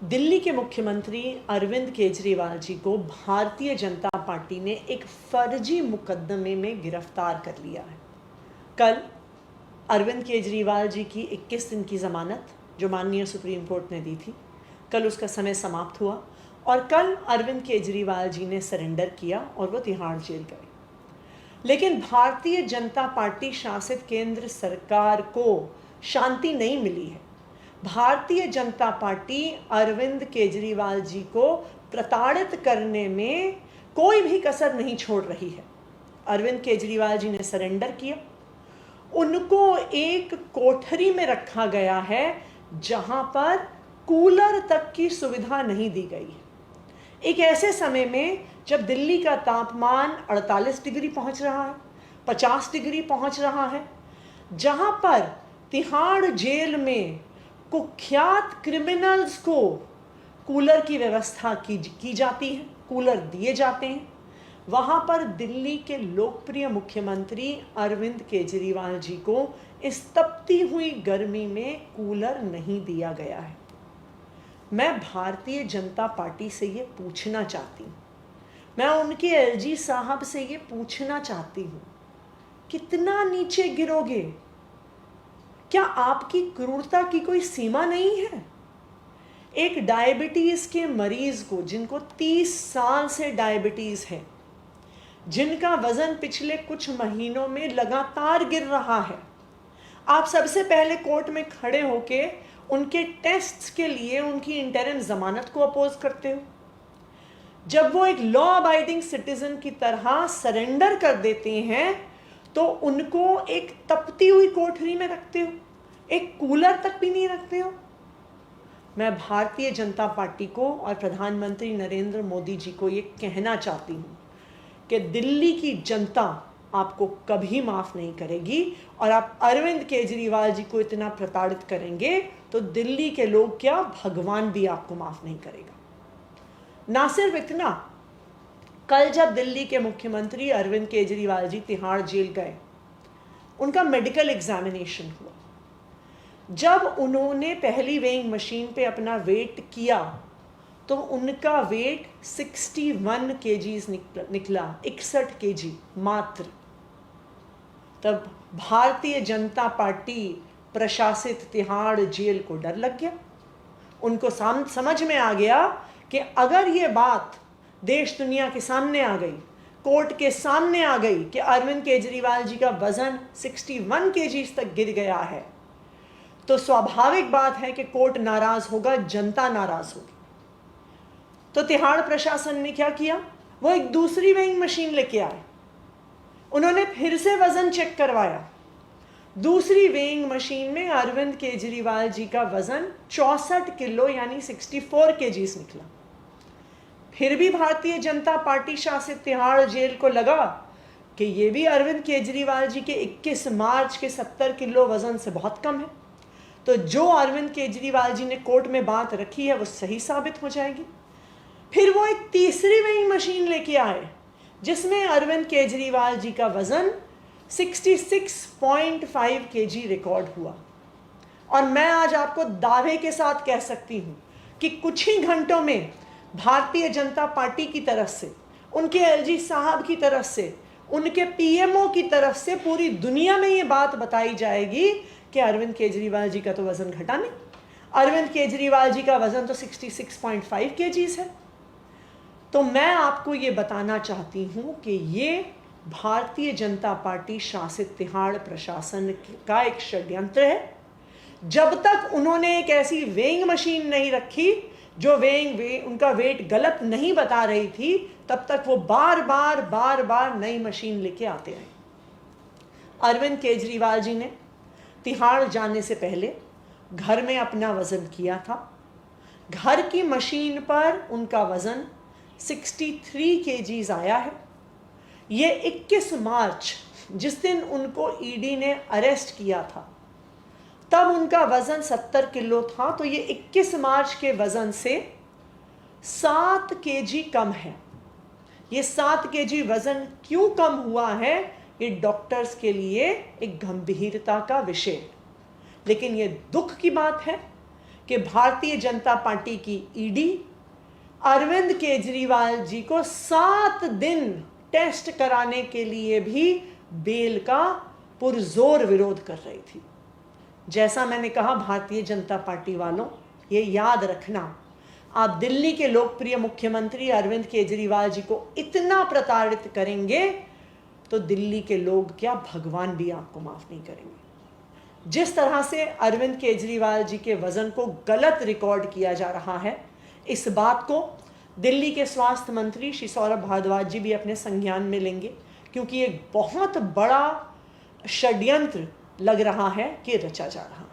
दिल्ली के मुख्यमंत्री अरविंद केजरीवाल जी को भारतीय जनता पार्टी ने एक फर्जी मुकदमे में गिरफ्तार कर लिया है। कल अरविंद केजरीवाल जी की 21 दिन की ज़मानत जो माननीय सुप्रीम कोर्ट ने दी थी, कल उसका समय समाप्त हुआ और कल अरविंद केजरीवाल जी ने सरेंडर किया और वो तिहाड़ जेल गए। लेकिन भारतीय जनता पार्टी शासित केंद्र सरकार को शांति नहीं मिली है। भारतीय जनता पार्टी अरविंद केजरीवाल जी को प्रताड़ित करने में कोई भी कसर नहीं छोड़ रही है। अरविंद केजरीवाल जी ने सरेंडर किया। उनको एक कोठरी में रखा गया है जहां पर कूलर तक की सुविधा नहीं दी गई है। एक ऐसे समय में जब दिल्ली का तापमान 48 डिग्री पहुंच रहा है, 50 डिग्री पहुंच रहा है, जहां पर तिहाड़ जेल में कुख्यात क्रिमिनल्स को कूलर की व्यवस्था की जाती है, कूलर दिए जाते हैं, वहाँ पर दिल्ली के लोकप्रिय मुख्यमंत्री अरविंद केजरीवाल जी को इस तपती हुई गर्मी में कूलर नहीं दिया गया है। मैं भारतीय जनता पार्टी से ये पूछना चाहती हूँ, मैं उनके एलजी साहब से ये पूछना चाहती हूँ, कितना नीचे गिरोगे? क्या आपकी क्रूरता की कोई सीमा नहीं है? एक डायबिटीज के मरीज को, जिनको 30 साल से डायबिटीज है, जिनका वजन पिछले कुछ महीनों में लगातार गिर रहा है, आप सबसे पहले कोर्ट में खड़े होके उनके टेस्ट्स के लिए उनकी इंटरिम जमानत को अपोज करते हो। जब वो एक लॉ अबाइडिंग सिटीजन की तरह सरेंडर कर देते हैं तो उनको एक तपती हुई कोठरी में रखते हो, एक कूलर तक भी नहीं रखते हो। मैं भारतीय जनता पार्टी को और प्रधानमंत्री नरेंद्र मोदी जी को ये कहना चाहती हूँ कि दिल्ली की जनता आपको कभी माफ़ नहीं करेगी और आप अरविंद केजरीवाल जी को इतना प्रताड़ित करेंगे तो दिल्ली के लोग क्या, भगवान भी आपको माफ़ नहीं करेगा। ना सिर्फ इतना, कल जब दिल्ली के मुख्यमंत्री अरविंद केजरीवाल जी तिहाड़ जेल गए, उनका मेडिकल एग्जामिनेशन हुआ। जब उन्होंने पहली वेइंग मशीन पे अपना वेट किया तो उनका वेट 61 केजीज निकला, 61 केजी मात्र। तब भारतीय जनता पार्टी प्रशासित तिहाड़ जेल को डर लग गया। उनको समझ में आ गया कि अगर ये बात देश दुनिया के सामने आ गई, कोर्ट के सामने आ गई कि अरविंद केजरीवाल जी का वजन 61 केजीज तक गिर गया है, तो स्वाभाविक बात है कि कोर्ट नाराज होगा, जनता नाराज होगी। तो तिहाड़ प्रशासन ने क्या किया, वो एक दूसरी वेइंग मशीन लेके आए। उन्होंने फिर से वजन चेक करवाया। दूसरी वेइंग मशीन में अरविंद केजरीवाल जी का वजन 64 किलो यानी 64 केजीज निकला। फिर भी भारतीय जनता पार्टी शासित तिहाड़ जेल को लगा कि ये भी अरविंद केजरीवाल जी के 21 मार्च के 70 किलो वजन से बहुत कम है, तो जो अरविंद केजरीवाल जी ने कोर्ट में बात रखी है वो सही साबित हो जाएगी। फिर वो एक तीसरी वेइंग मशीन लेके आए जिसमें अरविंद केजरीवाल जी का वजन 66.5 केजी रिकॉर्ड हुआ। और मैं आज आपको दावे के साथ कह सकती हूँ कि कुछ ही घंटों में भारतीय जनता पार्टी की तरफ से, उनके एलजी साहब की तरफ से, उनके पीएमओ की तरफ से पूरी दुनिया में ये बात बताई जाएगी कि अरविंद केजरीवाल जी का तो वजन घटा नहीं, अरविंद केजरीवाल जी का वजन तो 66.5 केजीज है। तो मैं आपको ये बताना चाहती हूँ कि ये भारतीय जनता पार्टी शासित तिहाड़ प्रशासन का एक षड्यंत्र है। जब तक उन्होंने एक ऐसी वेइंग मशीन नहीं रखी जो उनका वेट गलत नहीं बता रही थी, तब तक वो बार बार नई मशीन लेके आते रहे। अरविंद केजरीवाल जी ने तिहाड़ जाने से पहले घर में अपना वजन किया था। घर की मशीन पर उनका वजन 63 केजीज आया है। ये 21 मार्च, जिस दिन उनको ईडी ने अरेस्ट किया था, तब उनका वजन 70 किलो था, तो ये 21 मार्च के वजन से 7 केजी कम है। ये 7 केजी वजन क्यों कम हुआ है, ये डॉक्टर्स के लिए एक गंभीरता का विषय। लेकिन ये दुख की बात है कि भारतीय जनता पार्टी की ईडी अरविंद केजरीवाल जी को 7 दिन टेस्ट कराने के लिए भी बेल का पुरजोर विरोध कर रही थी। जैसा मैंने कहा, भारतीय जनता पार्टी वालों, ये याद रखना, आप दिल्ली के लोकप्रिय मुख्यमंत्री अरविंद केजरीवाल जी को इतना प्रताड़ित करेंगे तो दिल्ली के लोग क्या, भगवान भी आपको माफ नहीं करेंगे। जिस तरह से अरविंद केजरीवाल जी के वजन को गलत रिकॉर्ड किया जा रहा है, इस बात को दिल्ली के स्वास्थ्य मंत्री श्री सौरभ भारद्वाज जी भी अपने संज्ञान में लेंगे, क्योंकि एक बहुत बड़ा षड्यंत्र लग रहा है कि रचा जा रहा है।